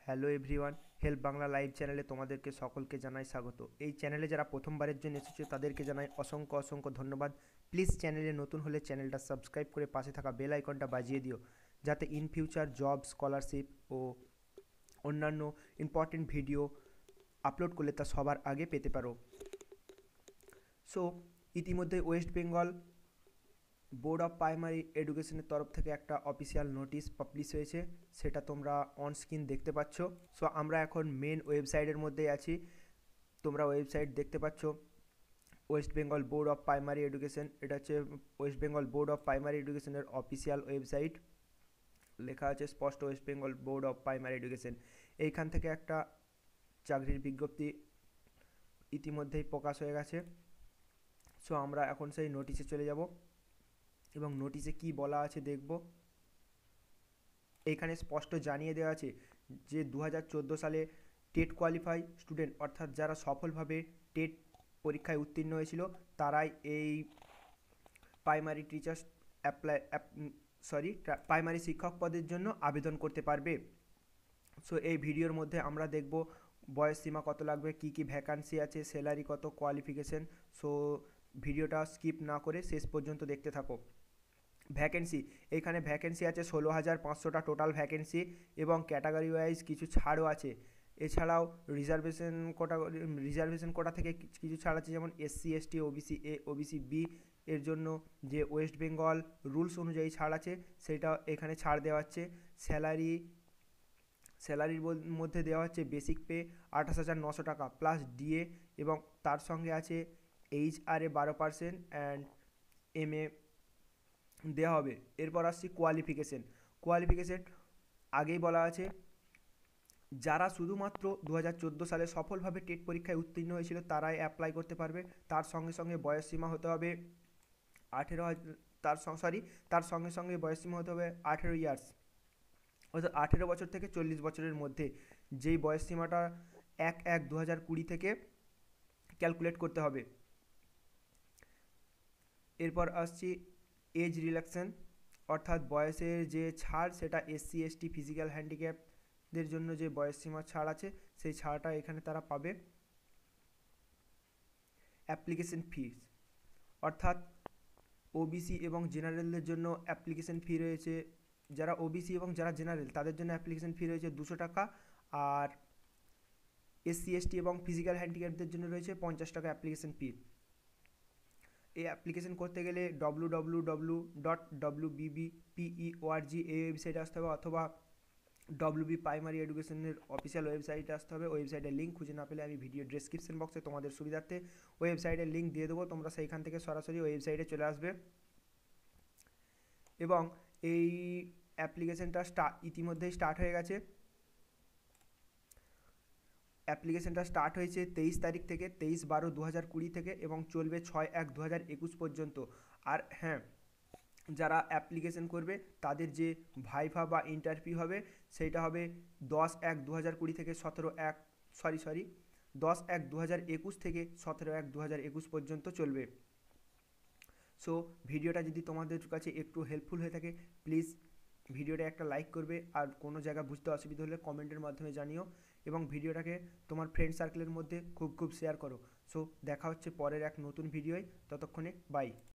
Hello everyone, help Bangla live চ্যানেলে তোমাদেরকে সকলকে জানাই স্বাগত। এই চ্যানেলে যারা প্রথমবারের জন্য এসেছে তাদেরকে জানাই অসংখ্য অসংখ্য ধন্যবাদ। প্লিজ চ্যানেলে নতুন হলে চ্যানেলটা সাবস্ক্রাইব করে পাশে থাকা বেল আইকনটা বাজিয়ে দিও, যাতে ইন ফিউচার জব, স্কলারশিপ ও অন্যান্য ইম্পর্টেন্ট ভিডিও আপলোড করলে তা সবার আগে পেতে পারো। সো ইতিমধ্যে West Bengal board of primary এডুকেশনের তরফ থেকে একটা অফিসিয়াল নোটিশ পাবলিশ হয়েছে, সেটা তোমরা অন স্ক্রিন দেখতে পাচ্ছ। সো আমরা এখন মেন ওয়েবসাইটের মধ্যে আছি। তোমরা ওয়েবসাইট দেখতে পাচ্ছ, West Bengal board of primary education. এটা হচ্ছে West Bengal board of primary এডুকেশনের অফিসিয়াল ওয়েবসাইট। লেখা আছে স্পষ্ট West Bengal board of primary education. এইখান থেকে একটা চাকরির বিজ্ঞপ্তি ইতিমধ্যেই প্রকাশ হয়ে গেছে। সো আমরা এখন সেই নোটিশে চলে যাব এবং নোটিশে কি বলা আছে দেখব। এইখানে স্পষ্ট জানিয়ে দেওয়া আছে যে 2014 সালে টেট কোয়ালিফাই স্টুডেন্ট, অর্থাৎ যারা সফলভাবে টেট পরীক্ষায় উত্তীর্ণ হয়েছিল তারাই এই প্রাইমারি টিচার্স প্রাইমারি শিক্ষক পদের জন্য আবেদন করতে পারবে। সো এই ভিডিওর মধ্যে আমরা দেখব বয়স সীমা কত লাগবে, কি কি ভ্যাকান্সি আছে, স্যালারি কত, কোয়ালিফিকেশন। সো ভিডিওটা স্কিপ না করে শেষ পর্যন্ত দেখতে থাকো। ভ্যাকেন্সি, এখানে ভ্যাকেন্সি আছে 16,500টা টোটাল ভ্যাকেন্সি এবং ক্যাটাগরি ওয়াইজ কিছু ছাড়ও আছে। এছাড়াও রিজার্ভেশন কোটা থেকে কিছু ছাড় আছে, যেমন SC ST OBC A OBC B এর জন্য যে ওয়েস্ট বেঙ্গল রুলস অনুযায়ী ছাড় আছে সেটা এখানে ছাড় দেওয়া হচ্ছে। স্যালারির মধ্যে দেওয়া হচ্ছে বেসিক পে 28,900 টাকা প্লাস ডিএ, এবং তার সঙ্গে আছে HRA 12% অ্যান্ড MA দেওয়া হবে। এরপর আসছি কোয়ালিফিকেশন। আগেই বলা আছে যারা শুধুমাত্র 2014 সালে সফলভাবে টেট পরীক্ষায় উত্তীর্ণ হয়েছিল তারাই অ্যাপ্লাই করতে পারবে। তার সঙ্গে সঙ্গে বয়সসীমা হতে হবে 18 ইয়ার্স, অর্থাৎ 18 বছর থেকে 40 বছরের মধ্যে, যেই বয়সসীমাটা 1/1/2020 থেকে ক্যালকুলেট করতে হবে। এরপর আসছি এজ রিল্যাক্সেশন, অর্থাৎ বয়সের যে ছাড় সেটা SC ST ফিজিক্যাল হ্যান্ডিক্যাপদের জন্য যে বয়সসীমার ছাড় আছে সেই ছাড়টা এখানে তারা পাবে। অ্যাপ্লিকেশন ফিস, অর্থাৎ OBC এবং জেনারেলদের জন্য অ্যাপ্লিকেশন ফি রয়েছে। যারা OBC এবং যারা জেনারেল তাদের জন্য অ্যাপ্লিকেশন ফি রয়েছে 200 টাকা, আর SC ST এবং ফিজিক্যাল হ্যান্ডিক্যাপদের জন্য রয়েছে 50 টাকা অ্যাপ্লিকেশন ফি। এই অ্যাপ্লিকেশন করতে গেলে www.wbbpeorg এই ওয়েবসাইটে আসতে হবে, অথবা WB প্রাইমারি এডুকেশনের অফিসিয়াল ওয়েবসাইটে আসতে হবে। ওয়েবসাইটের লিঙ্ক খুঁজে না পেলে আমি ভিডিও ডেসক্রিপশন বক্সে তোমাদের সুবিধার্থে ওয়েবসাইটের লিঙ্ক দিয়ে দেবো, তোমরা সেইখান থেকে সরাসরি ওয়েবসাইটে চলে আসবে। এবং এই অ্যাপ্লিকেশনটা ইতিমধ্যেই স্টার্ট হয়ে গেছে। অ্যাপ্লিকেশনটা স্টার্ট হয়েছে 23 তারিখ থেকে, 23/12/2020 থেকে, এবং চলবে 6/1/2021 পর্যন্ত। আর হ্যাঁ, যারা অ্যাপ্লিকেশন করবে তাদের যে ভাইভা বা ইন্টারভিউ হবে সেইটা হবে 10/1/2020 থেকে 10/1/2021 থেকে 17/1/2021 পর্যন্ত চলবে। সো ভিডিওটা যদি তোমাদের কাছে একটু হেল্পফুল হয়ে থাকে প্লিজ ভিডিওটা একটা লাইক করবে, আর কোনো জায়গা বুঝতে অসুবিধা হলে কমেন্টের মাধ্যমে জানিও, এবং ভিডিওটাকে তোমার ফ্রেন্ড সার্কেলের মধ্যে খুব শেয়ার করো। সো দেখা হচ্ছে পরের এক নতুন ভিডিওয়, ততক্ষণে বাই।